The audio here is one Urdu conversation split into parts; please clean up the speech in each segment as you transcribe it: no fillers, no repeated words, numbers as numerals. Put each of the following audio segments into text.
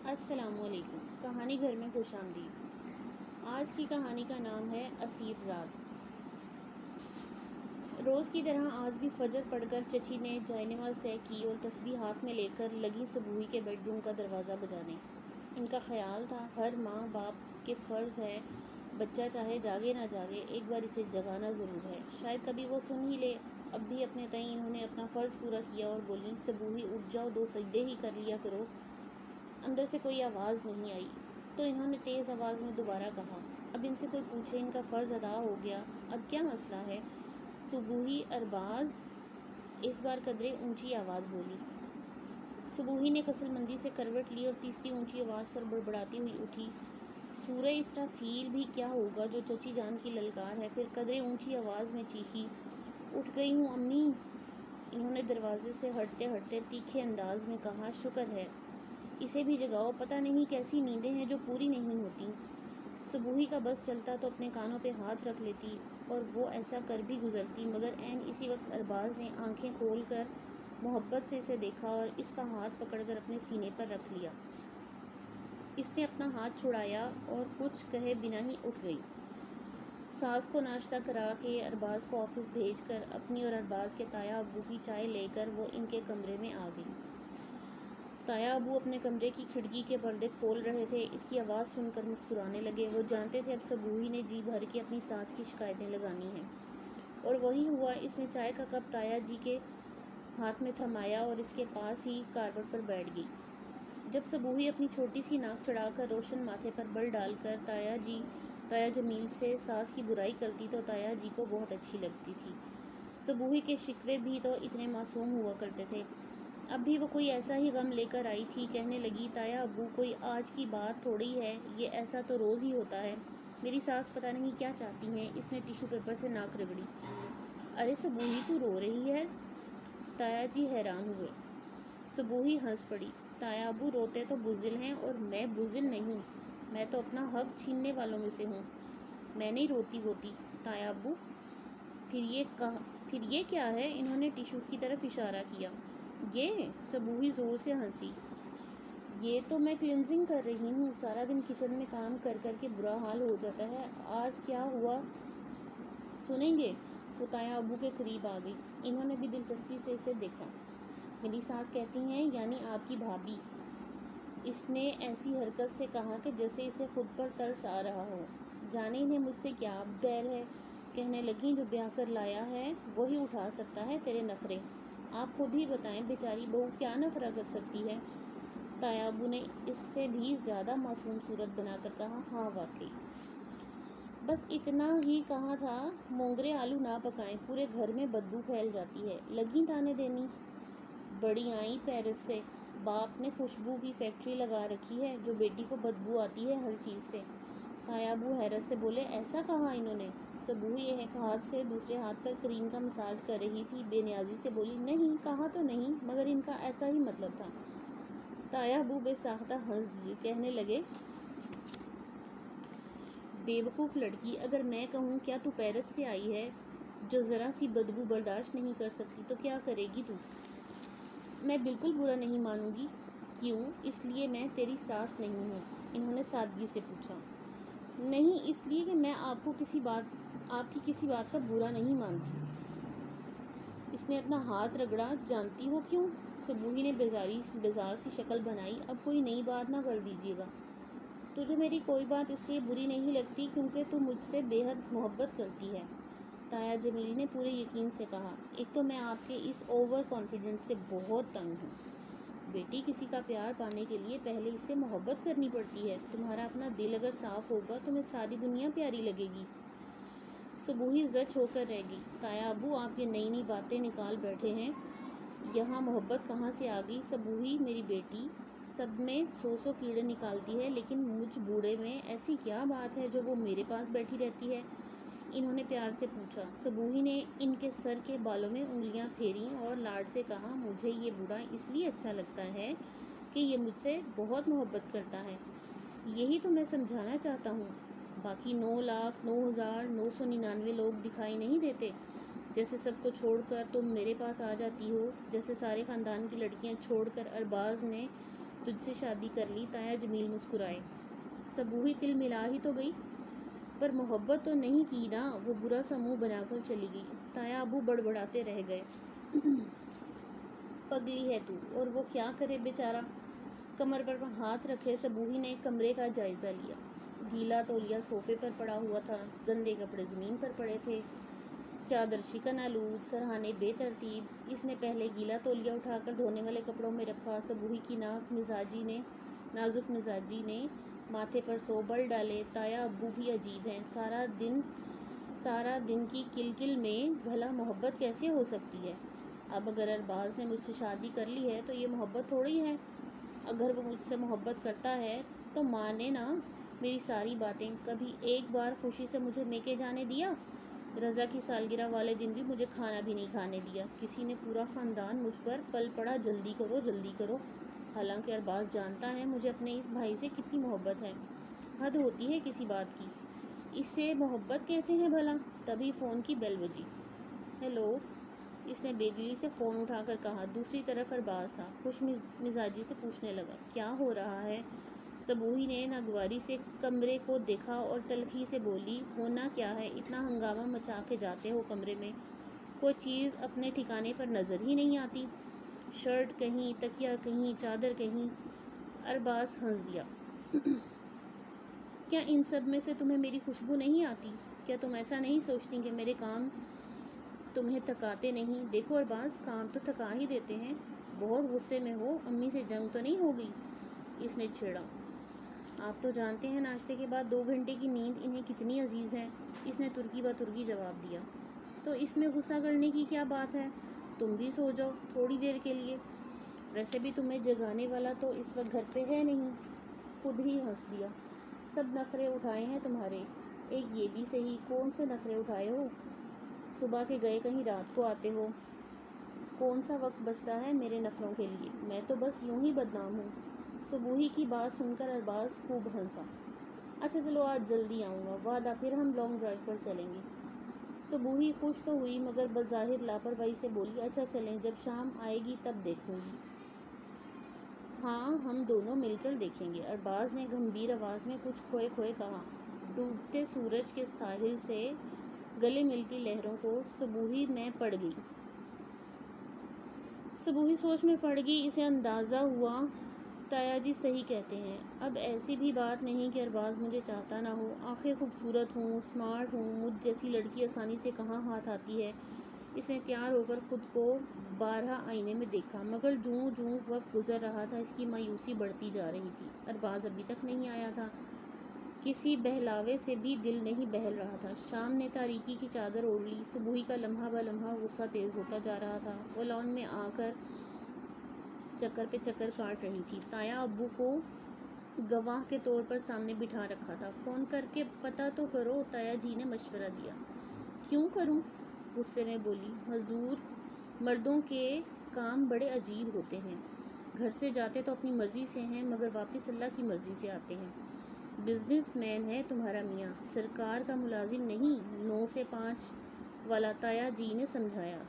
السلام علیکم، کہانی گھر میں خوش آمدید۔ آج کی کہانی کا نام ہے اسیر زاد۔ روز کی طرح آج بھی فجر پڑھ کر چچی نے جائے نماز طے کی اور تسبیح ہاتھ میں لے کر لگی صبوحی کے بیڈ روم کا دروازہ بجانے۔ ان کا خیال تھا ہر ماں باپ کے فرض ہے، بچہ چاہے جاگے نہ جاگے ایک بار اسے جگانا ضرور ہے، شاید کبھی وہ سن ہی لے۔ اب بھی اپنے تئیں انہوں نے اپنا فرض پورا کیا اور بولی، صبوحی اٹھ جاؤ، 2 سجدے ہی کر لیا کرو۔ اندر سے کوئی آواز نہیں آئی تو انہوں نے تیز آواز میں دوبارہ کہا، اب ان سے کوئی پوچھے ان کا فرض ادا ہو گیا، اب کیا مسئلہ ہے؟ صبوحی ارباز اس بار قدرے اونچی آواز بولی۔ صبوحی نے کسل مندی سے کروٹ لی اور تیسری اونچی آواز پر بڑبڑاتی ہوئی اٹھی۔ سورہ اسرافیل بھی کیا ہوگا جو چچی جان کی للکار ہے، پھر قدرے اونچی آواز میں چیخی، اٹھ گئی ہوں امی۔ انہوں نے دروازے سے ہٹتے ہٹتے تیکھے انداز میں کہا، شکر ہے، اسے بھی جگاؤ، پتہ نہیں کیسی نیندیں ہیں جو پوری نہیں ہوتی۔ صبوحی کا بس چلتا تو اپنے کانوں پہ ہاتھ رکھ لیتی اور وہ ایسا کر بھی گزرتی، مگر عین اسی وقت ارباز نے آنکھیں کھول کر محبت سے اسے دیکھا اور اس کا ہاتھ پکڑ کر اپنے سینے پر رکھ لیا۔ اس نے اپنا ہاتھ چھڑایا اور کچھ کہے بنا ہی اٹھ گئی۔ ساس کو ناشتہ کرا کے ارباز کو آفس بھیج کر اپنی اور ارباز کے تایا ابو کی چائے لے کر وہ ان کے کمرے میں آ گئی۔ تایا ابو اپنے کمرے کی کھڑکی کے پردے کھول رہے تھے، اس کی آواز سن کر مسکرانے لگے۔ وہ جانتے تھے اب صبوحی نے جی بھر کے اپنی ساس کی شکایتیں لگانی ہیں، اور وہی ہوا۔ اس نے چائے کا کپ تایا جی کے ہاتھ میں تھمایا اور اس کے پاس ہی کارپٹ پر بیٹھ گئی۔ جب صبوحی اپنی چھوٹی سی ناک چڑھا کر روشن ماتھے پر بل ڈال کر تایا جمیل سے ساس کی برائی کرتی تو تایا جی کو بہت اچھی لگتی تھی۔ صبوحی کے شکوے بھی تو اتنے معصوم ہوا کرتے تھے، اب بھی وہ کوئی ایسا ہی غم لے کر آئی تھی۔ کہنے لگی، تایا ابو کوئی آج کی بات تھوڑی ہے، یہ ایسا تو روز ہی ہوتا ہے۔ میری ساس پتہ نہیں کیا چاہتی ہیں۔ اس نے ٹیشو پیپر سے ناک رگڑی۔ ارے صبوحی، تو رو رہی ہے؟ تایا جی حیران ہوئے۔ صبوحی ہنس پڑی، تایا ابو روتے تو بزدل ہیں اور میں بزدل نہیں، میں تو اپنا حق چھیننے والوں میں سے ہوں، میں نہیں روتی ہوتی۔ تایا ابو پھر یہ کیا ہے؟ انہوں نے ٹیشو کی طرف اشارہ کیا۔ یہ؟ صبوحی زور سے ہنسی، یہ تو میں کلینزنگ کر رہی ہوں، سارا دن کچن میں کام کر کر کے برا حال ہو جاتا ہے، آج کیا ہوا سنیں گے؟ وہ تایا ابو کے قریب آ گئی۔ انہوں نے بھی دلچسپی سے اسے دیکھا۔ میری ساس کہتی ہیں، یعنی آپ کی بھابھی، اس نے ایسی حرکت سے کہا کہ جیسے اسے خود پر ترس آ رہا ہو، جانے انہیں مجھ سے کیا ڈر ہے؟ کہنے لگیں، جو بیاہ کر لایا ہے وہی اٹھا سکتا ہے تیرے نخرے، آپ خود ہی بتائیں بیچاری بہو کیا نخرہ کر سکتی ہے؟ تایا ابو نے اس سے بھی زیادہ معصوم صورت بنا کر کہا، ہاں واقعی، بس اتنا ہی کہا تھا، مونگرے آلو نہ پکائیں، پورے گھر میں بدبو پھیل جاتی ہے، لگیں تانے دینی۔ بڑی آئیں پیرس سے، باپ نے خوشبو کی فیکٹری لگا رکھی ہے جو بیٹی کو بدبو آتی ہے ہر چیز سے۔ تایا ابو حیرت سے بولے، ایسا کہا انہوں نے؟ صبوحی ایک ہاتھ سے دوسرے ہاتھ پر کریم کا مساج کر رہی تھی، بے نیازی سے بولی، نہیں کہا تو نہیں، مگر ان کا ایسا ہی مطلب تھا۔ تایا ابو بے ساختہ ہنس دیے، کہنے لگے، بے وقوف لڑکی، اگر میں کہوں کیا تو پیرس سے آئی ہے جو ذرا سی بدبو برداشت نہیں کر سکتی تو کیا کرے گی تو؟ میں بالکل برا نہیں مانوں گی۔ کیوں؟ اس لیے میں تیری ساس نہیں ہوں؟ انہوں نے سادگی سے پوچھا۔ نہیں، اس لیے کہ میں آپ کی کسی بات کا برا نہیں مانتی۔ اس نے اپنا ہاتھ رگڑا، جانتی ہو کیوں؟ صبوحی نے بیزار سی شکل بنائی، اب کوئی نئی بات نہ کر دیجیے گا۔ تجھے میری کوئی بات اس لیے بری نہیں لگتی کیونکہ تو مجھ سے بے حد محبت کرتی ہے، تایا جمیل نے پورے یقین سے کہا۔ ایک تو میں آپ کے اس اوور کانفیڈنس سے بہت تنگ ہوں۔ بیٹی، کسی کا پیار پانے کے لیے پہلے اس سے محبت کرنی پڑتی ہے، تمہارا اپنا دل اگر صاف ہوگا تمہیں ساری دنیا پیاری لگے گی۔ صبوحی زچ ہو کر رہ گئی، تایا ابو آپ یہ نئی نئی باتیں نکال بیٹھے ہیں، یہاں محبت کہاں سے آ گئی؟ صبوحی میری بیٹی سب میں 100 کیڑے نکالتی ہے، لیکن مجھ بوڑھے میں ایسی کیا بات ہے جو وہ میرے پاس بیٹھی رہتی ہے؟ انہوں نے پیار سے پوچھا۔ صبوحی نے ان کے سر کے بالوں میں انگلیاں پھیریں اور لاڈ سے کہا، مجھے یہ بوڑھا اس لیے اچھا لگتا ہے کہ یہ مجھ سے بہت محبت کرتا ہے، یہی تو میں سمجھانا چاہتا ہوں، باقی 9,09,999 لوگ دکھائی نہیں دیتے؟ جیسے سب کو چھوڑ کر تم میرے پاس آ جاتی ہو، جیسے سارے خاندان کی لڑکیاں چھوڑ کر ارباز نے تجھ سے شادی کر لی۔ تایا جمیل مسکرائے۔ صبوحی تل ملا ہی تو گئی، پر محبت تو نہیں کی نا۔ وہ برا سا منہ بنا کر چلی گئی۔ تایا ابو بڑبڑاتے رہ گئے۔ پگلی ہے تو، اور وہ کیا کرے بیچارہ۔ کمر پر ہاتھ رکھے صبوحی نے کمرے کا جائزہ لیا۔ گیلا تولیہ صوفے پر پڑا ہوا تھا، گندے کپڑے زمین پر پڑے تھے، چادر شکن آلود، سرہانے بے ترتیب۔ اس نے پہلے گیلا تولیہ اٹھا کر دھونے والے کپڑوں میں رکھا۔ صبوحی کی نازک مزاجی نے ماتھے پر 100 بل ڈالے۔ تایا ابو بھی عجیب ہیں، سارا دن کی کل میں بھلا محبت کیسے ہو سکتی ہے؟ اب اگر ارباز نے مجھ سے شادی کر لی ہے تو یہ محبت تھوڑی ہے۔ اگر وہ مجھ سے محبت کرتا ہے تو مانے نا میری ساری باتیں۔ کبھی ایک بار خوشی سے مجھے میکے جانے دیا؟ رضا کی سالگرہ والے دن بھی مجھے کھانا بھی نہیں کھانے دیا۔ کسی نے پورا خاندان مجھ پر پل پڑا، جلدی کرو جلدی کرو۔ حالانکہ ارباز جانتا ہے مجھے اپنے اس بھائی سے کتنی محبت ہے۔ حد ہوتی ہے کسی بات کی، اسے محبت کہتے ہیں بھلا؟ تبھی فون کی بیل بجی۔ ہیلو، اس نے بے دلی سے فون اٹھا کر کہا۔ دوسری طرف ارباز تھا، خوش مزاجی سے پوچھنے لگا، کیا ہو رہا ہے؟ صبوحی نے ناگواری سے کمرے کو دیکھا اور تلخی سے بولی، ہونا کیا ہے؟ اتنا ہنگامہ مچا کے جاتے ہو کمرے میں، کوئی چیز اپنے ٹھکانے پر نظر ہی نہیں آتی؟ شرٹ کہیں، تکیہ کہیں، چادر کہیں۔ ارباز ہنس دیا۔ کیا ان سب میں سے تمہیں میری خوشبو نہیں آتی؟ کیا تم ایسا نہیں سوچتی کہ میرے کام تمہیں تھکاتے نہیں؟ دیکھو ارباز، کام تو تھکا ہی دیتے ہیں۔ بہت غصے میں ہو؟ امی سے جنگ تو نہیں ہو گئی؟ اس نے چھیڑا۔ آپ تو جانتے ہیں ناشتے کے بعد 2 گھنٹے کی نیند انہیں کتنی عزیز ہے۔ اس نے ترکی بہ ترکی جواب دیا۔ تو اس میں غصہ کرنے کی کیا بات ہے؟ تم بھی سو جاؤ تھوڑی دیر کے لیے، ویسے بھی تمہیں جگانے والا تو اس وقت گھر پہ ہے نہیں۔ خود ہی ہنس دیا۔ سب نخرے اٹھائے ہیں تمہارے، ایک یہ بھی صحیح، کون سے نخرے اٹھائے ہو؟ صبح کے گئے کہیں رات کو آتے ہو، کون سا وقت بچتا ہے میرے نخروں کے لیے؟ میں تو بس یوں ہی بدنام ہوں۔ صبوحی کی بات سن کر ارباز خوب ہنسا۔ اچھا چلو آج جلدی آؤں گا، وعدہ، پھر ہم لانگ ڈرائیو پر چلیں گے۔ صبوحی خوش تو ہوئی مگر بظاہر لاپرواہی سے بولی، اچھا چلیں، جب شام آئے گی تب دیکھوں گی۔ ہاں ہم دونوں مل کر دیکھیں گے، ارباز نے گمبھیر آواز میں کچھ کھوئے کھوئے کہا۔ ڈوبتے سورج کے ساحل سے گلے ملتی لہروں کو صبوحی میں پڑ گئی۔ صبوحی سوچ میں پڑ گئی، اسے اندازہ ہوا تایا جی صحیح کہتے ہیں، اب ایسی بھی بات نہیں کہ ارباز مجھے چاہتا نہ ہو، آخر خوبصورت ہوں، اسمارٹ ہوں، مجھ جیسی لڑکی آسانی سے کہاں ہاتھ آتی ہے۔ اس نے تیار ہو کر خود کو بارہا آئینے میں دیکھا، مگر جوں جوں وقت گزر رہا تھا اس کی مایوسی بڑھتی جا رہی تھی۔ ارباز ابھی تک نہیں آیا تھا، کسی بہلاوے سے بھی دل نہیں بہل رہا تھا۔ شام نے تاریکی کی چادر اوڑھ لی، صبوحی کا لمحہ بہ لمحہ غصہ تیز ہوتا جا رہا تھا۔ وہ لان میں آ کر چکر پہ چکر کاٹ رہی تھی۔ تایا ابو کو گواہ کے طور پر سامنے بٹھا رکھا تھا۔ فون کر کے پتہ تو کرو، تایا جی نے مشورہ دیا۔ کیوں کروں؟ غصے میں بولی۔ مردوں کے کام بڑے عجیب ہوتے ہیں، گھر سے جاتے تو اپنی مرضی سے ہیں مگر واپس اللہ کی مرضی سے آتے ہیں۔ بزنس مین ہے تمہارا میاں، سرکار کا ملازم نہیں، 9 سے 5 والا، تایا جی نے سمجھایا۔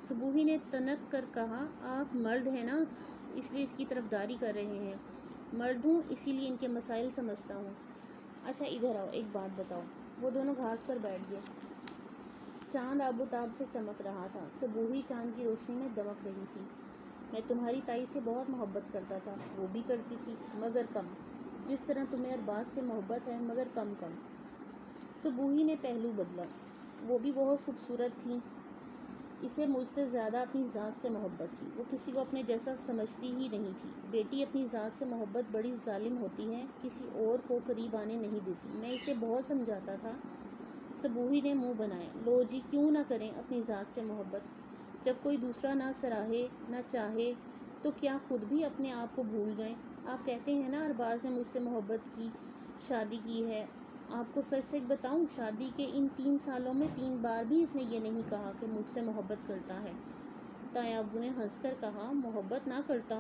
صبوحی نے تنک کر کہا، آپ مرد ہیں نا، اس لیے اس کی طرفداری کر رہے ہیں۔ مرد ہوں اسی لیے ان کے مسائل سمجھتا ہوں۔ اچھا ادھر آؤ، ایک بات بتاؤ۔ وہ دونوں گھاس پر بیٹھ گئے۔ چاند آب و تاب سے چمک رہا تھا، صبوحی چاند کی روشنی میں دمک رہی تھی۔ میں تمہاری تائی سے بہت محبت کرتا تھا، وہ بھی کرتی تھی مگر کم، جس طرح تمہیں ارباز سے محبت ہے مگر کم کم۔ صبوحی نے پہلو بدلا۔ وہ بھی بہت خوبصورت تھی، اسے مجھ سے زیادہ اپنی ذات سے محبت تھی، وہ کسی کو اپنے جیسا سمجھتی ہی نہیں تھی۔ بیٹی اپنی ذات سے محبت بڑی ظالم ہوتی ہے، کسی اور کو قریب آنے نہیں دیتی، میں اسے بہت سمجھاتا تھا۔ صبوحی نے منہ بنایا، لو جی، کیوں نہ کریں اپنی ذات سے محبت؟ جب کوئی دوسرا نہ سراہے نہ چاہے تو کیا خود بھی اپنے آپ کو بھول جائیں؟ آپ کہتے ہیں نا ارباز نے مجھ سے محبت کی، شادی کی ہے، آپ کو سچ سچ بتاؤں، شادی کے ان 3 سالوں میں 3 بار بھی اس نے یہ نہیں کہا کہ مجھ سے محبت کرتا ہے۔ تایا ابو نے ہنس کر کہا، محبت نہ کرتا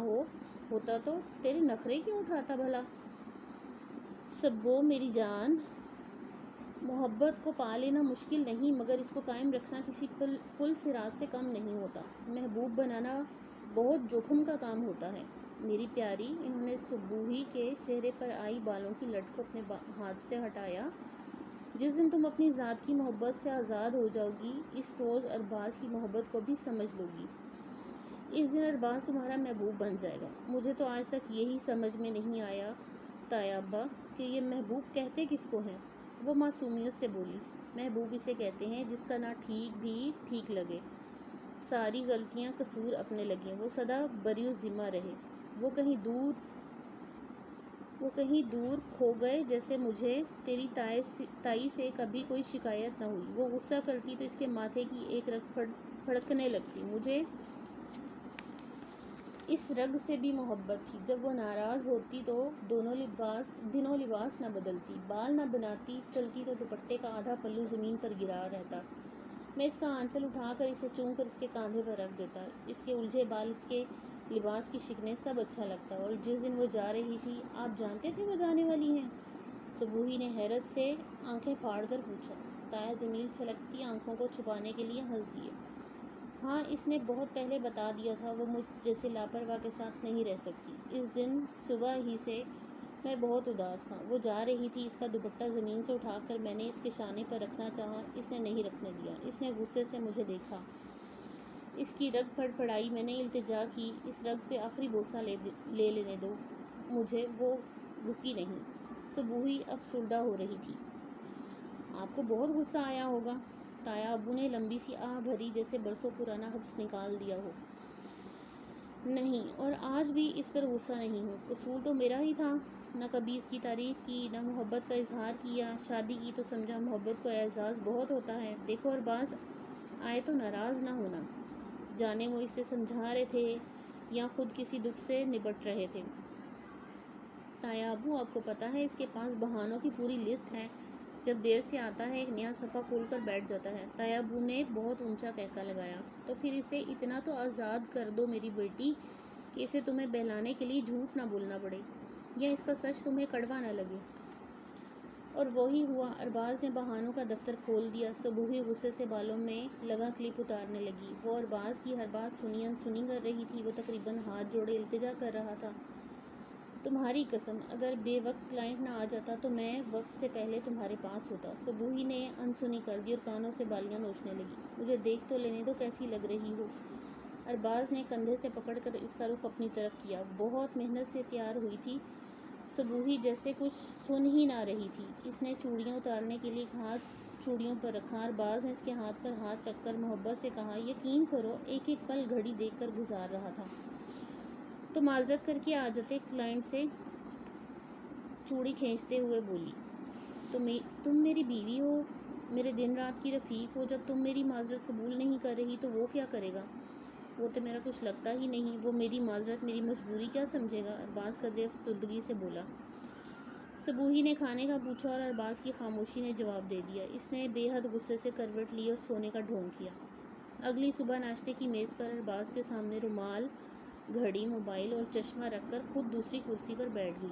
ہوتا تو تیرے نخرے کیوں اٹھاتا بھلا؟ سبو میری جان، محبت کو پا لینا مشکل نہیں مگر اس کو قائم رکھنا کسی پل صراط سے کم نہیں ہوتا۔ محبوب بنانا بہت جوخم کا کام ہوتا ہے۔ میری پیاری، انہوں نے صبوحی کے چہرے پر آئی بالوں کی لٹ کو اپنے ہاتھ سے ہٹایا، جس دن تم اپنی ذات کی محبت سے آزاد ہو جاؤ گی، اس روز ارباز کی محبت کو بھی سمجھ لو گی۔ اس دن ارباز تمہارا محبوب بن جائے گا۔ مجھے تو آج تک یہی سمجھ میں نہیں آیا تایا ابا کہ یہ محبوب کہتے کس کو ہیں۔ وہ معصومیت سے بولی، محبوب اسے کہتے ہیں جس کا نہ ٹھیک بھی ٹھیک لگے، ساری غلطیاں قصور اپنے لگیں، وہ سدا بری ذمہ رہے، وہ کہیں دور کھو گئے، جیسے مجھے تیری تائی سے کبھی کوئی شکایت نہ ہوئی۔ وہ غصہ کرتی تو اس کے ماتھے کی ایک رگ پھڑکنے لگتی۔ مجھے اس رگ سے بھی محبت تھی۔ جب وہ ناراض ہوتی تو دنوں لباس نہ بدلتی، بال نہ بناتی، چلتی تو دوپٹے کا آدھا پلو زمین پر گرا رہتا۔ میں اس کا آنچل اٹھا کر اسے چوم کر اس کے کاندھے پر رکھ دیتا۔ اس کے الجھے بال، اس کے لباس کی شکنیں، سب اچھا لگتا۔ اور جس دن وہ جا رہی تھی، آپ جانتے تھے وہ جانے والی ہیں؟ صبوحی نے حیرت سے آنکھیں پھاڑ کر پوچھا۔ تایا جمیل چھلکتی آنکھوں کو چھپانے کے لیے ہنس دیے۔ ہاں، اس نے بہت پہلے بتا دیا تھا، وہ مجھ جیسے لاپرواہ کے ساتھ نہیں رہ سکتی۔ اس دن صبح ہی سے میں بہت اداس تھا۔ وہ جا رہی تھی، اس کا دوپٹہ زمین سے اٹھا کر میں نے اس کے شانے پر رکھنا چاہا، اس نے نہیں رکھنے دیا۔ اس نے غصے سے مجھے دیکھا، اس کی رگ پھڑپڑائی، میں نے التجا کی، اس رگ پہ آخری بوسہ لے لینے دو مجھے۔ وہ رکی نہیں۔ صبوحی افسردہ ہو رہی تھی۔ آپ کو بہت غصہ آیا ہوگا۔ تایا ابو نے لمبی سی آہ بھری، جیسے برسوں پرانا حبس نکال دیا ہو۔ نہیں، اور آج بھی اس پر غصہ نہیں ہوں۔ قصور تو میرا ہی تھا، نہ کبھی اس کی تعریف کی، نہ محبت کا اظہار کیا۔ شادی کی تو سمجھا محبت کو اعزاز بہت ہوتا ہے۔ دیکھو ارباز، آئے تو ناراض نہ ہونا، جانے وہ اسے سمجھا رہے تھے یا خود کسی دکھ سے نپٹ رہے تھے۔ تایا ابو، آپ کو پتہ ہے اس کے پاس بہانوں کی پوری لسٹ ہے، جب دیر سے آتا ہے ایک نیا صفحہ کھول کر بیٹھ جاتا ہے۔ تایا ابو نے بہت اونچا قہقہ لگایا۔ تو پھر اسے اتنا تو آزاد کر دو میری بیٹی کہ اسے تمہیں بہلانے کے لیے جھوٹ نہ بولنا پڑے، یا اس کا سچ تمہیں کڑوا نہ لگے۔ اور وہی ہوا، ارباز نے بہانوں کا دفتر کھول دیا۔ صبوحی غصے سے بالوں میں لگا کلپ اتارنے لگی۔ وہ ارباز کی ہر بات سنی انسنی کر رہی تھی۔ وہ تقریباً ہاتھ جوڑے التجا کر رہا تھا، تمہاری قسم، اگر بے وقت کلائنٹ نہ آ جاتا تو میں وقت سے پہلے تمہارے پاس ہوتا۔ صبوحی نے انسنی کر دی اور کانوں سے بالیاں نوچنے لگی۔ مجھے دیکھ تو لینے دو کیسی لگ رہی ہو۔ ارباز نے کندھے سے پکڑ کر اس کا رخ اپنی طرف کیا۔ بہت محنت سے تیار ہوئی تھی۔ صبوحی جیسے کچھ سن ہی نہ رہی تھی۔ اس نے چوڑیاں اتارنے کے لیے ایک ہاتھ چوڑیوں پر رکھا۔ ارباز نے اس کے ہاتھ پر ہاتھ رکھ کر محبت سے کہا، یقین کرو ایک ایک پل گھڑی دیکھ کر گزار رہا تھا۔ تو معذرت کر کے آ جاتے۔ کلائنٹ سے چوڑی کھینچتے ہوئے بولی، تم میری بیوی ہو، میرے دن رات کی رفیق ہو، جب تم میری معذرت قبول نہیں کر رہی تو وہ کیا کرے گا؟ وہ تو میرا کچھ لگتا ہی نہیں، وہ میری معذرت میری مجبوری کیا سمجھے گا؟ ارباز قدرے افسردگی سے بولا۔ صبوحی نے کھانے کا پوچھا اور ارباز کی خاموشی نے جواب دے دیا۔ اس نے بے حد غصے سے کروٹ لی اور سونے کا ڈھونگ کیا۔ اگلی صبح ناشتے کی میز پر ارباز کے سامنے رومال، گھڑی، موبائل اور چشمہ رکھ کر خود دوسری کرسی پر بیٹھ گئی۔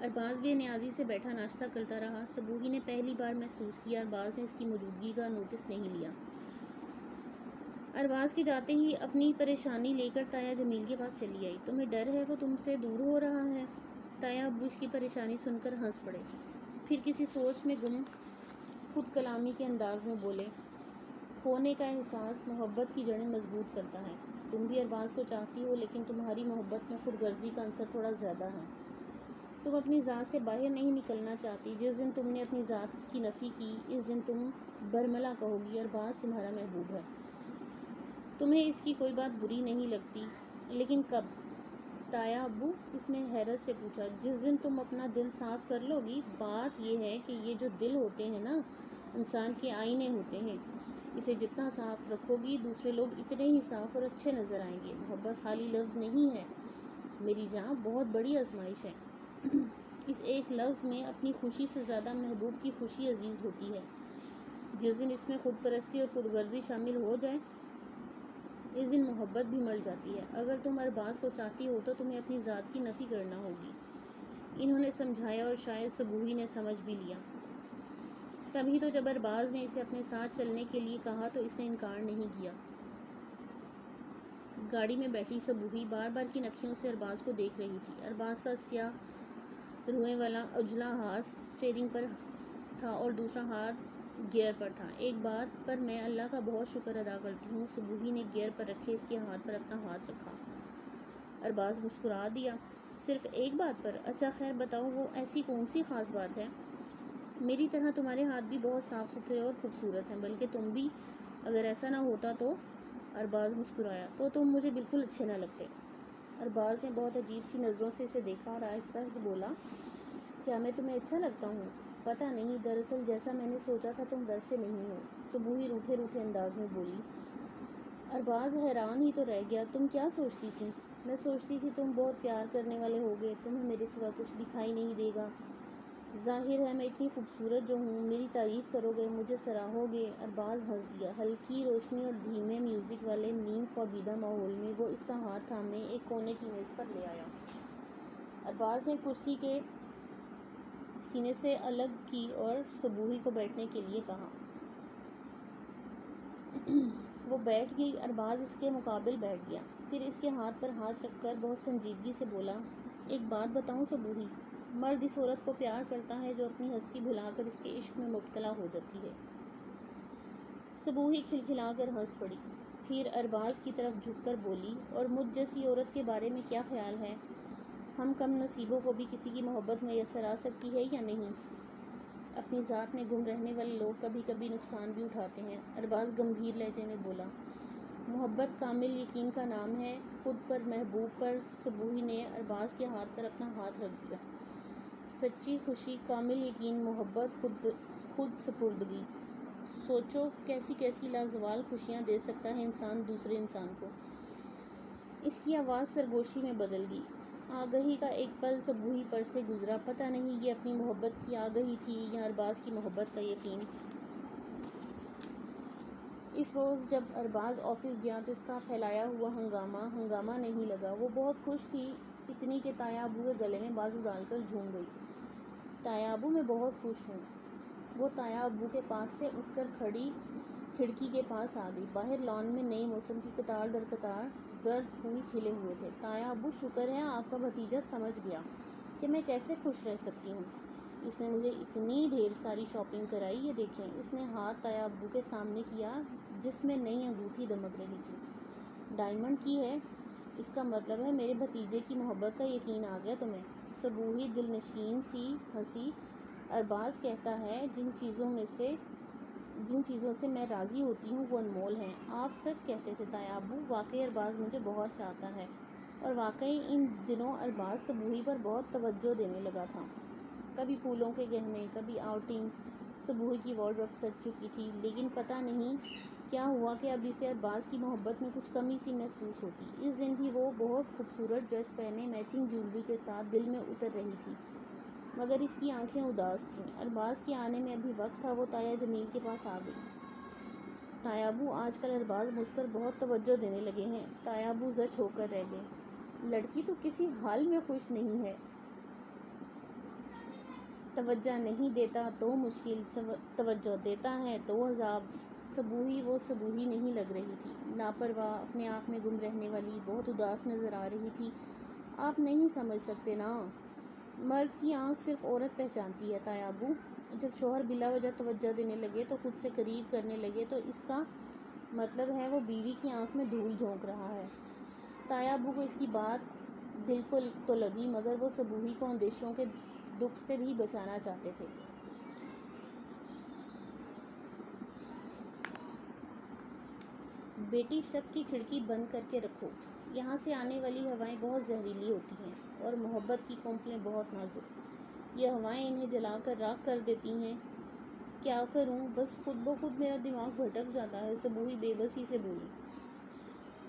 ارباز بے نیازی سے بیٹھا ناشتہ کرتا رہا۔ صبوحی نے پہلی بار محسوس کیا ارباز نے اس کی موجودگی کا نوٹس نہیں لیا۔ ارباز کے جاتے ہی اپنی پریشانی لے کر تایا جمیل کے پاس چلی آئی۔ تمہیں ڈر ہے وہ تم سے دور ہو رہا ہے؟ تایا ابو اس کی پریشانی سن کر ہنس پڑے، پھر کسی سوچ میں گم خود کلامی کے انداز میں بولے، کھونے کا احساس محبت کی جڑیں مضبوط کرتا ہے۔ تم بھی ارباز کو چاہتی ہو، لیکن تمہاری محبت میں خود غرضی کا عنصر تھوڑا زیادہ ہے۔ تم اپنی ذات سے باہر نہیں نکلنا چاہتی۔ جس دن تم نے اپنی ذات کی نفی کی، اس دن تم برملا کہو گی ارباز تمہارا محبوب ہے۔ تمہیں اس کی کوئی بات بری نہیں لگتی، لیکن کب؟ تایا ابو، اس نے حیرت سے پوچھا۔ جس دن تم اپنا دل صاف کر لو گی۔ بات یہ ہے کہ یہ جو دل ہوتے ہیں نا، انسان کے آئینے ہوتے ہیں، اسے جتنا صاف رکھو گی دوسرے لوگ اتنے ہی صاف اور اچھے نظر آئیں گے۔ محبت خالی لفظ نہیں ہے میری جان، بہت بڑی آزمائش ہے۔ اس ایک لفظ میں اپنی خوشی سے زیادہ محبوب کی خوشی عزیز ہوتی ہے۔ جس دن اس میں خود پرستی اور خود غرضی شامل ہو جائے، اس دن محبت بھی مر جاتی ہے۔ اگر تم ارباز کو چاہتی ہو تو تمہیں اپنی ذات کی نفی کرنا ہوگی۔ انہوں نے سمجھایا اور شاید صبوحی نے سمجھ بھی لیا۔ تبھی تو جب ارباز نے اسے اپنے ساتھ چلنے کے لیے کہا تو اس نے انکار نہیں کیا۔ گاڑی میں بیٹھی صبوحی بار بار کی نکھیوں سے ارباز کو دیکھ رہی تھی۔ ارباز کا سیاہ روئیں والا اجلا ہاتھ اسٹیئرنگ پر تھا اور دوسرا ہاتھ گیئر پر تھا۔ ایک بات پر میں اللہ کا بہت شکر ادا کرتی ہوں، صبوحی نے گیئر پر رکھے اس کے ہاتھ پر اپنا ہاتھ رکھا۔ ارباز مسکرا دیا۔ صرف ایک بات پر؟ اچھا خیر بتاؤ، وہ ایسی کون سی خاص بات ہے؟ میری طرح تمہارے ہاتھ بھی بہت صاف ستھرے اور خوبصورت ہیں، بلکہ تم بھی اگر ایسا نہ ہوتا تو۔ ارباز مسکرایا۔ تو تم مجھے بالکل اچھے نہ لگتے۔ ارباز نے بہت عجیب سی نظروں سے اسے دیکھا اور آہستہ سے بولا، کیا میں تمہیں اچھا لگتا ہوں؟ پتہ نہیں، دراصل جیسا میں نے سوچا تھا تم ویسے نہیں ہو، صبوحی روٹھے روٹھے انداز میں بولی۔ ارباز حیران ہی تو رہ گیا۔ تم کیا سوچتی تھی؟ میں سوچتی تھی تم بہت پیار کرنے والے ہوگے، تمہیں میرے سوا کچھ دکھائی نہیں دے گا۔ ظاہر ہے میں اتنی خوبصورت جو ہوں، میری تعریف کرو گے، مجھے سراہو گے۔ ارباز ہنس دیا۔ ہلکی روشنی اور دھیمے میوزک والے نیم خوابیدہ ماحول میں وہ اس کا ہاتھ تھامے ایک کونے کی میز پر لے آیا۔ ارباز نے کرسی کے سینے سے الگ کی اور صبوحی کو بیٹھنے کے لیے کہا۔ وہ بیٹھ گئی۔ ارباز اس کے مقابل بیٹھ گیا، پھر اس کے ہاتھ پر ہاتھ رکھ کر بہت سنجیدگی سے بولا، ایک بات بتاؤں صبوحی، مرد اس عورت کو پیار کرتا ہے جو اپنی ہستی بھلا کر اس کے عشق میں مبتلا ہو جاتی ہے۔ صبوحی کھلکھلا کر ہنس پڑی، پھر ارباز کی طرف جھک کر بولی، اور مجھ جیسی عورت کے بارے میں کیا خیال ہے؟ ہم کم نصیبوں کو بھی کسی کی محبت میسر آ سکتی ہے یا نہیں؟ اپنی ذات میں گم رہنے والے لوگ کبھی کبھی نقصان بھی اٹھاتے ہیں۔ ارباز گمبھیر لہجے میں بولا، محبت کامل یقین کا نام ہے، خود پر محبوب پر۔ صبوحی نے ارباز کے ہاتھ پر اپنا ہاتھ رکھ دیا۔ سچی خوشی، کامل یقین، محبت، خود سپردگی، سوچو کیسی کیسی لازوال خوشیاں دے سکتا ہے انسان دوسرے انسان کو۔ اس کی آواز سرگوشی میں بدل گئی۔ آگہی کا ایک پل صبوحی پر سے گزرا، پتہ نہیں یہ اپنی محبت کی آگہی تھی یا ارباز کی محبت کا یقین۔ اس روز جب ارباز آفس گیا تو اس کا پھیلایا ہوا ہنگامہ نہیں لگا۔ وہ بہت خوش تھی، اتنی کہ تایا ابو کے گلے میں بازو ڈال کر جھوم گئی۔ تایا ابو، میں بہت خوش ہوں۔ وہ تایا ابو کے پاس سے اٹھ کر کھڑکی کے پاس آ گئی۔ باہر لان میں نئے موسم کی قطار در قطار زرد پھول کھلے ہوئے تھے۔ تایا ابو، شکر ہے آپ کا بھتیجا سمجھ گیا کہ میں کیسے خوش رہ سکتی ہوں۔ اس نے مجھے اتنی ڈھیر ساری شاپنگ کرائی، یہ دیکھیں۔ اس نے ہاتھ تایا ابو کے سامنے کیا جس میں نئی انگوٹھی دمک رہی تھی۔ ڈائمنڈ کی ہے؟ اس کا مطلب ہے میرے بھتیجے کی محبت کا یقین آ گیا تمہیں؟ صبوحی دل نشین سی ہنسی۔ ارباز کہتا ہے جن چیزوں سے میں راضی ہوتی ہوں وہ انمول ہیں۔ آپ سچ کہتے تھے تایا ابو، واقعی ارباز مجھے بہت چاہتا ہے۔ اور واقعی ان دنوں ارباز صبوحی پر بہت توجہ دینے لگا تھا۔ کبھی پھولوں کے گہنے، کبھی آؤٹنگ۔ صبوحی کی وارڈروب سج چکی تھی، لیکن پتہ نہیں کیا ہوا کہ اب اسے ارباز کی محبت میں کچھ کمی سی محسوس ہوتی۔ اس دن بھی وہ بہت خوبصورت ڈریس پہنے میچنگ جیولری کے ساتھ دل میں اتر رہی تھی، مگر اس کی آنکھیں اداس تھیں۔ ارباز کے آنے میں ابھی وقت تھا۔ وہ تایا جمیل کے پاس آ گئی۔ تایا ابو، آج کل ارباز مجھ پر بہت توجہ دینے لگے ہیں۔ تایا ابو زچ ہو کر رہ گئے۔ لڑکی تو کسی حال میں خوش نہیں ہے۔ توجہ نہیں دیتا تو مشکل، توجہ دیتا ہے تو عذاب۔ صبوحی وہ صبوحی نہیں لگ رہی تھی، لاپرواہ، اپنے آپ میں گم رہنے والی، بہت اداس نظر آ رہی تھی۔ آپ نہیں سمجھ سکتے نا، مرد کی آنکھ صرف عورت پہچانتی ہے تایا ابو۔ جب شوہر بلا وجہ توجہ دینے لگے تو خود سے قریب کرنے لگے تو اس کا مطلب ہے وہ بیوی کی آنکھ میں دھول جھونک رہا ہے۔ تایا ابو کو اس کی بات دل کو تو لگی، مگر وہ صبوحی کو اندیشوں کے دکھ سے بھی بچانا چاہتے تھے۔ بیٹی، شب کی کھڑکی بند کر کے رکھو، یہاں سے آنے والی ہوائیں بہت زہریلی ہوتی ہیں اور محبت کی کونپلیں بہت نازک۔ یہ ہوائیں انہیں جلا کر راکھ کر دیتی ہیں۔ کیا کروں، بس خود بخود میرا دماغ بھٹک جاتا ہے، صبوحی بے بسی سے بولی۔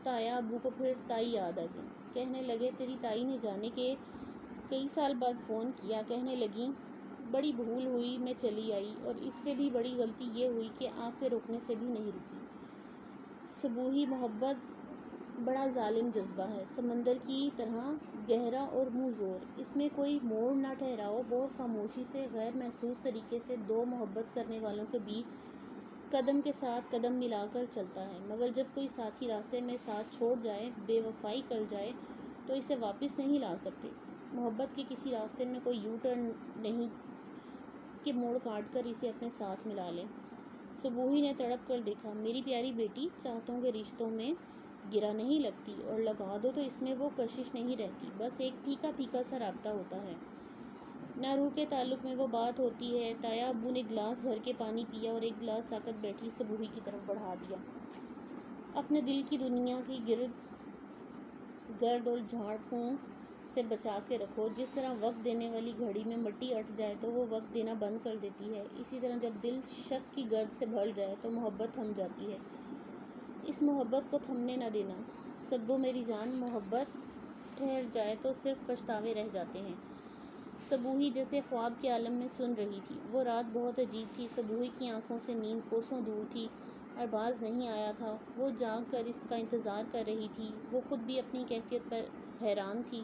تایا ابو کو پھر تائی یاد آ گئی۔ کہنے لگے، تیری تائی نے جانے کے کئی سال بعد فون کیا۔ کہنے لگیں، بڑی بھول ہوئی میں چلی آئی، اور اس سے بھی بڑی غلطی یہ ہوئی کہ آنکھیں روکنے سے بھی نہیں رکی۔ صبوحی، محبت بڑا ظالم جذبہ ہے، سمندر کی طرح گہرا اور منہ زور۔ اس میں کوئی موڑ نہ ٹھہراؤ، بہت خاموشی سے، غیر محسوس طریقے سے دو محبت کرنے والوں کے بیچ قدم کے ساتھ قدم ملا کر چلتا ہے، مگر جب کوئی ساتھی راستے میں ساتھ چھوڑ جائے، بے وفائی کر جائے تو اسے واپس نہیں لا سکتے۔ محبت کے کسی راستے میں کوئی یو ٹرن نہیں کہ موڑ کاٹ کر اسے اپنے ساتھ ملا لیں۔ صبوحی نے تڑپ کر دیکھا، میری پیاری بیٹی، چاہتوں کے رشتوں میں گرا نہیں لگتی، اور لگا دو تو اس میں وہ کشش نہیں رہتی، بس ایک پھیکا پھیکا سا رابطہ ہوتا ہے، نہ روح کے تعلق میں وہ بات ہوتی ہے۔ تایا ابو نے گلاس بھر کے پانی پیا اور ایک گلاس ساکت بیٹھی صبوحی کی طرف بڑھا دیا۔ اپنے دل کی دنیا کی گرد اور جھاڑ پھونک سے بچا کے رکھو۔ جس طرح وقت دینے والی گھڑی میں مٹی اٹھ جائے تو وہ وقت دینا بند کر دیتی ہے، اسی طرح جب دل شک کی گرد سے بھر جائے تو محبت تھم جاتی ہے۔ اس محبت کو تھمنے نہ دینا سبو میری جان، محبت ٹھہر جائے تو صرف پچھتاوے رہ جاتے ہیں۔ صبوحی جیسے خواب کے عالم میں سن رہی تھی۔ وہ رات بہت عجیب تھی، صبوحی کی آنکھوں سے نیند کوسوں دور تھی، ارباز نہیں آیا تھا۔ وہ جاگ کر اس کا انتظار کر رہی تھی، وہ خود بھی اپنی کیفیت پر حیران تھی۔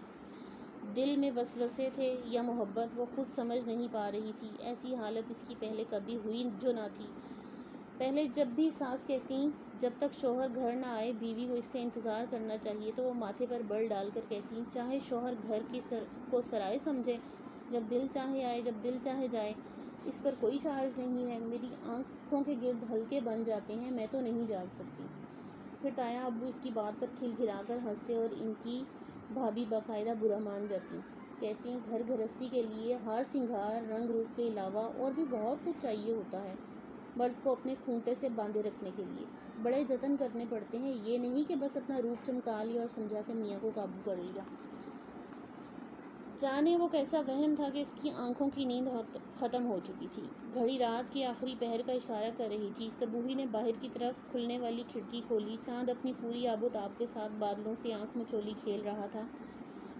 دل میں وسوسے تھے یا محبت، وہ خود سمجھ نہیں پا رہی تھی۔ ایسی حالت اس کی پہلے کبھی ہوئی جو نہ تھی۔ پہلے جب بھی ساس کہتی جب تک شوہر گھر نہ آئے بیوی کو اس کا انتظار کرنا چاہیے، تو وہ ماتھے پر بل ڈال کر کہتی، چاہے شوہر گھر کو سرائے سمجھے، جب دل چاہے آئے، جب دل چاہے جائے، اس پر کوئی چارج نہیں ہے۔ میری آنکھوں کے گرد حلقے بن جاتے ہیں، میں تو نہیں جاگ سکتی۔ پھر تایا ابو اس کی بات پر کھلکھلا کر ہنستے اور ان کی بھابھی باقاعدہ برا مان جاتی، کہتی، گھر گھرستی کے لیے ہار سنگھار رنگ روپ کے علاوہ اور بھی بہت کچھ چاہیے ہوتا ہے مرد کو اپنے کھونٹے سے باندھے رکھنے کے لیے۔ بڑے جتن کرنے پڑتے ہیں، یہ نہیں کہ بس اپنا روپ چمکا لیا اور سمجھا کہ میاں کو قابو کر لیا۔ جانے وہ کیسا وہم تھا کہ اس کی آنکھوں کی نیند ختم ہو چکی تھی۔ گھڑی رات کے آخری پہر کا اشارہ کر رہی تھی۔ صبوحی نے باہر کی طرف کھلنے والی کھڑکی کھولی۔ چاند اپنی پوری آب و تاب کے ساتھ بادلوں سے آنکھ مچولی کھیل رہا تھا۔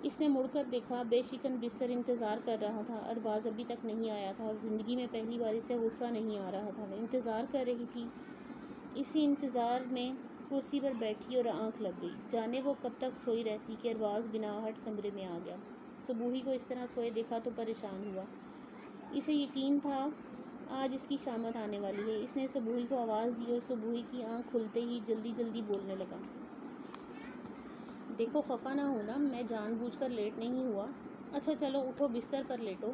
اس نے مڑ کر دیکھا، بے شکن بستر انتظار کر رہا تھا۔ ارباز ابھی تک نہیں آیا تھا اور زندگی میں پہلی بار اسے غصہ نہیں آ رہا تھا۔ وہ انتظار کر رہی تھی، اسی انتظار میں کرسی پر بیٹھی اور آنکھ لگ گئی۔ جانے وہ کب تک سوئی رہتی کہ ارباز بنا آہٹ کمرے میں آ گیا۔ صبوحی کو اس طرح سوئے دیکھا تو پریشان ہوا۔ اسے یقین تھا آج اس کی شامت آنے والی ہے۔ اس نے صبوحی کو آواز دی اور صبوحی کی آنکھ کھلتے ہی جلدی جلدی بولنے لگا، دیکھو خفا نہ ہونا، میں جان بوجھ کر لیٹ نہیں ہوا۔ اچھا چلو اٹھو، بستر پر لیٹو۔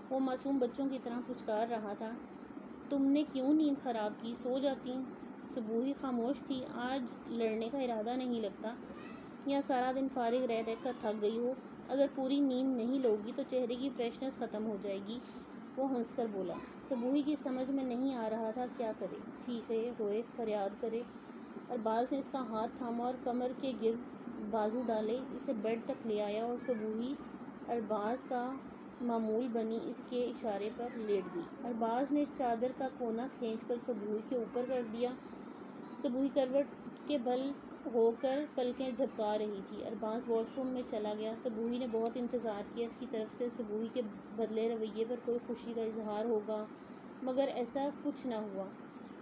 وہ معصوم بچوں کی طرح پچکار رہا تھا، تم نے کیوں نیند خراب کی، سو جاتی۔ صبوحی خاموش تھی۔ آج لڑنے کا ارادہ نہیں لگتا، یا سارا دن فارغ رہ رہ کر تھک گئی ہو؟ اگر پوری نیند نہیں لوگی تو چہرے کی فریشنس ختم ہو جائے گی۔ وہ ہنس کر بولا۔ صبوحی کی سمجھ میں نہیں آ رہا تھا کیا کرے، چیخے، روئے، فریاد کرے۔ ارباز نے اس کا ہاتھ تھاما اور کمر کے گرد بازو ڈالے اسے بیڈ تک لے آیا اور صبوحی ارباز کا معمول بنی اس کے اشارے پر لیٹ گئی۔ ارباز نے چادر کا کونا کھینچ کر صبوحی کے اوپر کر دیا۔ صبوحی کروٹ کے بل ہو کر پلکیں جھپکا رہی تھی۔ ارباز واش روم میں چلا گیا۔ صبوحی نے بہت انتظار کیا اس کی طرف سے صبوحی کے بدلے رویے پر کوئی خوشی کا اظہار ہوگا، مگر ایسا کچھ نہ ہوا۔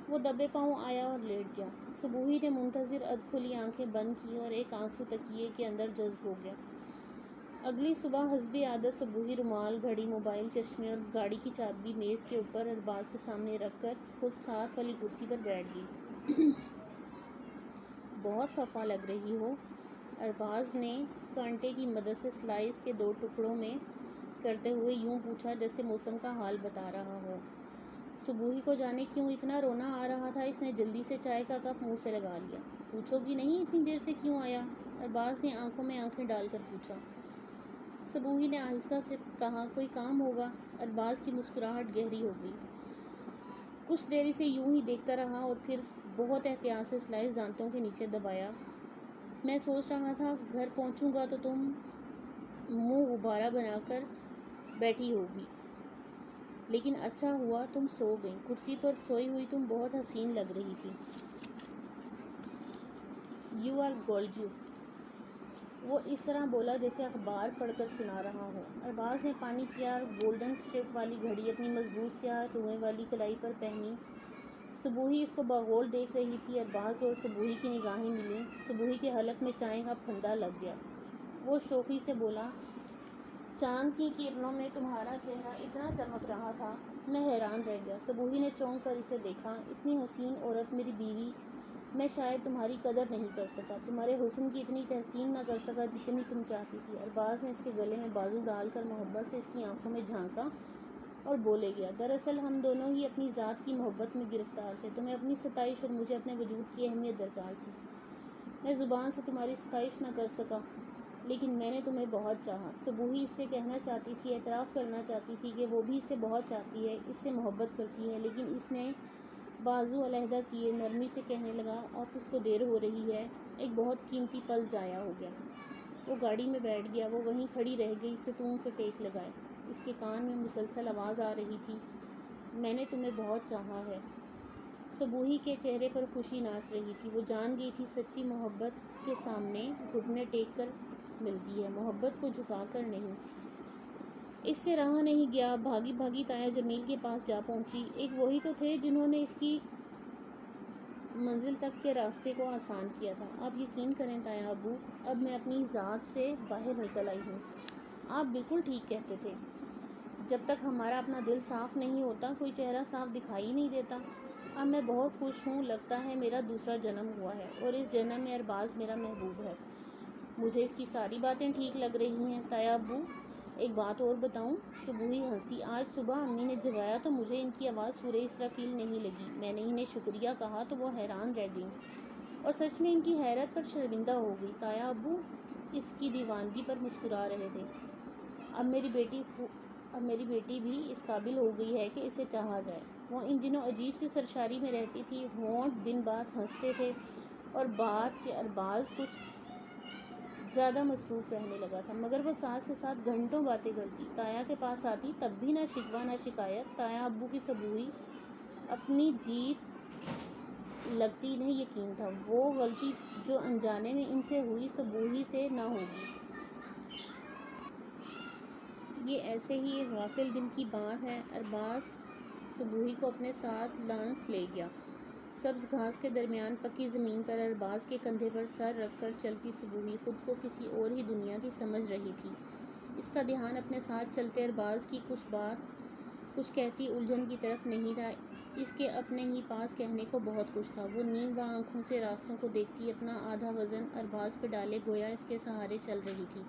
وہ دبے پاؤں آیا اور لیٹ گیا۔ صبوحی نے منتظر ادھ کھلی آنکھیں بند کی اور ایک آنسو تکیے کے اندر جذب ہو گیا۔ اگلی صبح حسب عادت صبوحی رومال، گھڑی، موبائل، چشمے اور گاڑی کی چابی میز کے اوپر ارباز کے سامنے رکھ کر خود ساتھ والی کرسی پر بیٹھ گئی۔ بہت خفا لگ رہی ہو، ارباز نے کانٹے کی مدد سے سلائس کے 2 ٹکڑوں میں کرتے ہوئے یوں پوچھا جیسے موسم کا حال بتا رہا ہو۔ صبوحی کو جانے کیوں اتنا رونا آ رہا تھا، اس نے جلدی سے چائے کا کپ منہ سے لگا لیا۔ پوچھو گی نہیں اتنی دیر سے کیوں آیا؟ ارباز نے آنکھوں میں آنکھیں ڈال کر پوچھا۔ صبوحی نے آہستہ سے کہا، کوئی کام ہوگا۔ ارباز کی مسکراہٹ گہری ہو گئی۔ کچھ دیر اسے یوں ہی دیکھتا رہا اور پھر بہت احتیاط سے سلائس دانتوں کے نیچے دبایا۔ میں سوچ رہا تھا گھر پہنچوں گا تو تم منہ غبارہ بنا کر بیٹھی ہوگی، لیکن اچھا ہوا تم سو گئی۔ کرسی پر سوئی ہوئی تم بہت حسین لگ رہی تھی۔ You are gorgeous. وہ اس طرح بولا جیسے اخبار پڑھ کر سنا رہا ہو۔ ارباز نے پانی پیا اور گولڈن اسٹرپ والی گھڑی اپنی مضبوط سیاہ روئیں والی کلائی پر پہنی۔ صبوحی اس کو باغول دیکھ رہی تھی۔ ارباز اور صبوحی کی نگاہیں ملیں۔ صبوحی کے حلق میں چائے کا پھندا لگ گیا۔ وہ شوخی سے بولا، چاند کی کرنوں میں تمہارا چہرہ اتنا چمک رہا تھا، میں حیران رہ گیا۔ صبوحی نے چونک کر اسے دیکھا۔ اتنی حسین عورت میری بیوی، میں شاید تمہاری قدر نہیں کر سکا، تمہارے حسن کی اتنی تحسین نہ کر سکا جتنی تم چاہتی تھی۔ ارباز نے اس کے گلے میں بازو ڈال کر محبت سے اس کی آنکھوں میں جھانکا اور بولے گیا، دراصل ہم دونوں ہی اپنی ذات کی محبت میں گرفتار تھے۔ تمہیں اپنی ستائش اور مجھے اپنے وجود کی اہمیت درکار تھی۔ میں زبان سے تمہاری ستائش نہ کر سکا، لیکن میں نے تمہیں بہت چاہا۔ صبوحی اس سے کہنا چاہتی تھی، اعتراف کرنا چاہتی تھی کہ وہ بھی اسے بہت چاہتی ہے، اس سے محبت کرتی ہے، لیکن اس نے بازو علیحدہ کیے نرمی سے کہنے لگا، آفس کو دیر ہو رہی ہے، ایک بہت قیمتی پل ضائع ہو گیا۔ وہ گاڑی میں بیٹھ گیا، وہ وہیں کھڑی رہ گئی، ستون سے ٹیک لگائے۔ اس کے کان میں مسلسل آواز آ رہی تھی، میں نے تمہیں بہت چاہا ہے۔ صبوحی کے چہرے پر خوشی ناچ رہی تھی۔ وہ جان گئی تھی سچی محبت کے سامنے گھٹنے ٹیک کر ملتی ہے، محبت کو جھکا کر نہیں۔ اس سے رہا نہیں گیا، بھاگی بھاگی تایا جمیل کے پاس جا پہنچی۔ ایک وہی تو تھے جنہوں نے اس کی منزل تک کے راستے کو آسان کیا تھا۔ آپ یقین کریں تایا ابو، اب میں اپنی ذات سے باہر نکل آئی ہوں۔ آپ بالکل ٹھیک کہتے تھے، جب تک ہمارا اپنا دل صاف نہیں ہوتا کوئی چہرہ صاف دکھائی نہیں دیتا۔ اب میں بہت خوش ہوں، لگتا ہے میرا دوسرا جنم ہوا ہے، اور اس جنم میں ارباز میرا محبوب ہے۔ مجھے اس کی ساری باتیں ٹھیک لگ رہی ہیں۔ تایا ابو، ایک بات اور بتاؤں؟ صبوحی ہنسی۔ آج صبح امی نے جگایا تو مجھے ان کی آواز سورہ اسرافیل نہیں لگی۔ میں نے انہیں شکریہ کہا تو وہ حیران رہ گئیں، اور سچ میں ان کی حیرت پر شرمندہ ہو گئی۔ تایا ابو اس کی دیوانگی پر مسکرا رہے تھے۔ اب میری بیٹی بھی اس قابل ہو گئی ہے کہ اسے چاہا جائے۔ وہ ان دنوں عجیب سی سرشاری میں رہتی تھی، ہونٹ دن بعد ہنستے تھے، اور بات کہ ارباز کچھ زیادہ مصروف رہنے لگا تھا، مگر وہ ساس کے ساتھ گھنٹوں باتیں کرتی، تایا کے پاس آتی، تب بھی نہ شکوہ نہ شکایت۔ تایا ابو کی صبوحی اپنی جیت لگتی انہیں یقین تھا، وہ غلطی جو انجانے میں ان سے ہوئی صبوحی سے نہ ہوگی۔ یہ ایسے ہی ایک غافل دن کی بات ہے۔ ارباز صبوحی کو اپنے ساتھ لانس لے گیا۔ سبز گھاس کے درمیان پکی زمین پر ارباز کے کندھے پر سر رکھ کر چلتی صبوحی خود کو کسی اور ہی دنیا کی سمجھ رہی تھی۔ اس کا دھیان اپنے ساتھ چلتے ارباز کی کچھ کہتی الجھن کی طرف نہیں تھا، اس کے اپنے ہی پاس کہنے کو بہت کچھ تھا۔ وہ نیم واں آنکھوں سے راستوں کو دیکھتی، اپنا آدھا وزن ارباز پہ ڈالے گویا اس کے سہارے چل رہی تھی۔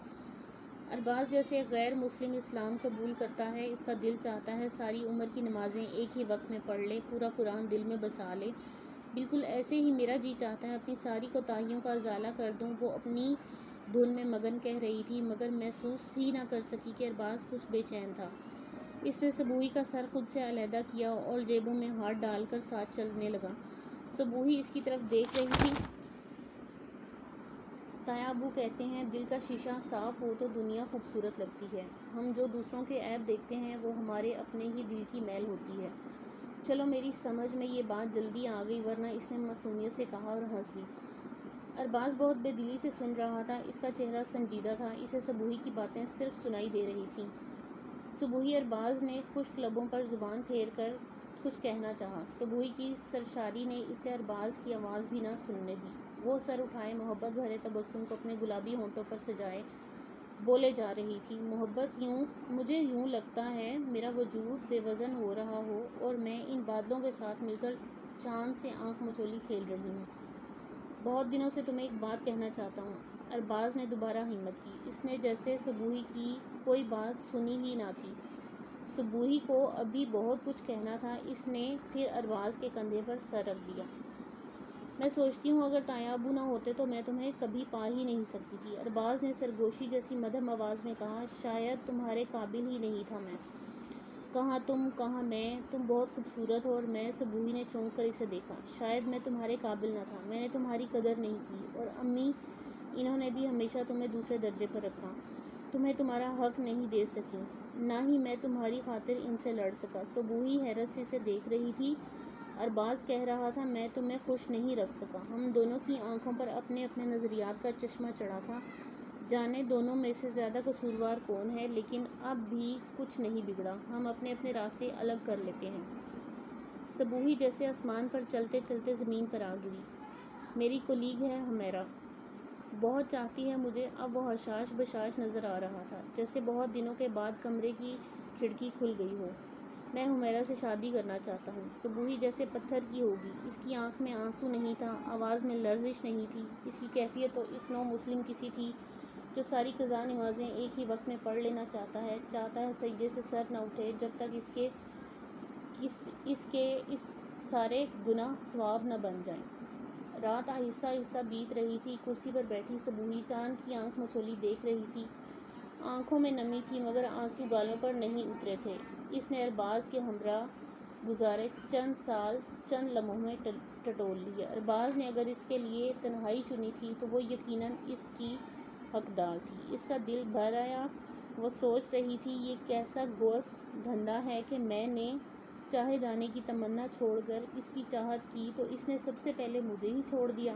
ارباز جیسے غیر مسلم اسلام قبول کرتا ہے، اس کا دل چاہتا ہے ساری عمر کی نمازیں ایک ہی وقت میں پڑھ لے، پورا قرآن دل میں بسا لے۔ بالکل ایسے ہی میرا جی چاہتا ہے اپنی ساری کوتاہیوں کا ازالہ کر دوں۔ وہ اپنی دھن میں مگن کہہ رہی تھی، مگر محسوس ہی نہ کر سکی کہ ارباز کچھ بے چین تھا۔ اس نے صبوحی کا سر خود سے علیحدہ کیا اور جیبوں میں ہاتھ ڈال کر ساتھ چلنے لگا۔ صبوحی اس کی طرف دیکھ رہی تھی۔ تایا ابو کہتے ہیں، دل کا شیشہ صاف ہو تو دنیا خوبصورت لگتی ہے۔ ہم جو دوسروں کے عیب دیکھتے ہیں وہ ہمارے اپنے ہی دل کی میل ہوتی ہے۔ چلو میری سمجھ میں یہ بات جلدی آ گئی، ورنہ اس نے معصومیت سے کہا اور ہنس دی۔ ارباز بہت بے دلی سے سن رہا تھا، اس کا چہرہ سنجیدہ تھا، اسے صبوحی کی باتیں صرف سنائی دے رہی تھیں۔ صبوحی ارباز نے خشک لبوں پر زبان پھیر کر کچھ کہنا چاہا۔ صبوحی کی سرشاری نے اسے ارباز کی آواز بھی نہ سننے دی۔ وہ سر اٹھائے محبت بھرے تبسم کو اپنے گلابی ہونٹوں پر سجائے بولے جا رہی تھی، محبت مجھے یوں لگتا ہے میرا وجود بے وزن ہو رہا ہو اور میں ان بادلوں کے ساتھ مل کر چاند سے آنکھ مچولی کھیل رہی ہوں۔ بہت دنوں سے تمہیں ایک بات کہنا چاہتا ہوں۔ ارباز نے دوبارہ ہمت کی، اس نے جیسے صبوحی کی کوئی بات سنی ہی نہ تھی۔ صبوحی کو ابھی بہت کچھ کہنا تھا، اس نے پھر ارباز کے کندھے پر سر رکھ دیا۔ میں سوچتی ہوں اگر تایا ابو نہ ہوتے تو میں تمہیں کبھی پا ہی نہیں سکتی تھی۔ ارباز نے سرگوشی جیسی مدھم آواز میں کہا، شاید تمہارے قابل ہی نہیں تھا میں۔ کہاں تم، کہاں میں، تم بہت خوبصورت ہو اور میں۔ صبوحی نے چونک کر اسے دیکھا۔ شاید میں تمہارے قابل نہ تھا، میں نے تمہاری قدر نہیں کی، اور امی، انہوں نے بھی ہمیشہ تمہیں دوسرے درجے پر رکھا، تمہیں تمہارا حق نہیں دے سکیں، نہ ہی میں تمہاری خاطر ان سے لڑ سکا۔ صبوحی حیرت سے اسے دیکھ رہی تھی۔ ارباز کہہ رہا تھا، میں تمہیں خوش نہیں رکھ سکا۔ ہم دونوں کی آنکھوں پر اپنے اپنے نظریات کا چشمہ چڑھا تھا، جانے دونوں میں سے زیادہ قصوروار کون ہے، لیکن اب بھی کچھ نہیں بگڑا، ہم اپنے اپنے راستے الگ کر لیتے ہیں۔ صبوحی جیسے آسمان پر چلتے چلتے زمین پر آ گری۔ میری کولیگ ہے حمیرہ، بہت چاہتی ہے مجھے۔ اب وہ حشاش بشاش نظر آ رہا تھا، جیسے بہت دنوں کے بعد کمرے کی کھڑکی کھل گئی ہو۔ میں حمیرہ سے شادی کرنا چاہتا ہوں۔ صبوحی جیسے پتھر کی ہوگی۔ اس کی آنکھ میں آنسو نہیں تھا، آواز میں لرزش نہیں تھی۔ اس کی کیفیت تو اس نو مسلم کسی تھی جو ساری قضا نمازیں ایک ہی وقت میں پڑھ لینا چاہتا ہے سجدے سے سر نہ اٹھے جب تک اس کے سارے گناہ ثواب نہ بن جائیں۔ رات آہستہ آہستہ بیت رہی تھی۔ کرسی پر بیٹھی صبوحی چاند کی آنکھ مچھولی دیکھ رہی تھی۔ آنکھوں میں نمی تھی مگر آنسو گالوں پر نہیں اترے تھے۔ اس نے ارباز کے ہمراہ گزارے چند سال چند لمحوں میں ٹٹول لیے۔ ارباز نے اگر اس کے لیے تنہائی چنی تھی تو وہ یقیناً اس کی حقدار تھی۔ اس کا دل بھر آیا۔ وہ سوچ رہی تھی یہ کیسا گورکھ دھندا ہے کہ میں نے چاہے جانے کی تمنا چھوڑ کر اس کی چاہت کی تو اس نے سب سے پہلے مجھے ہی چھوڑ دیا۔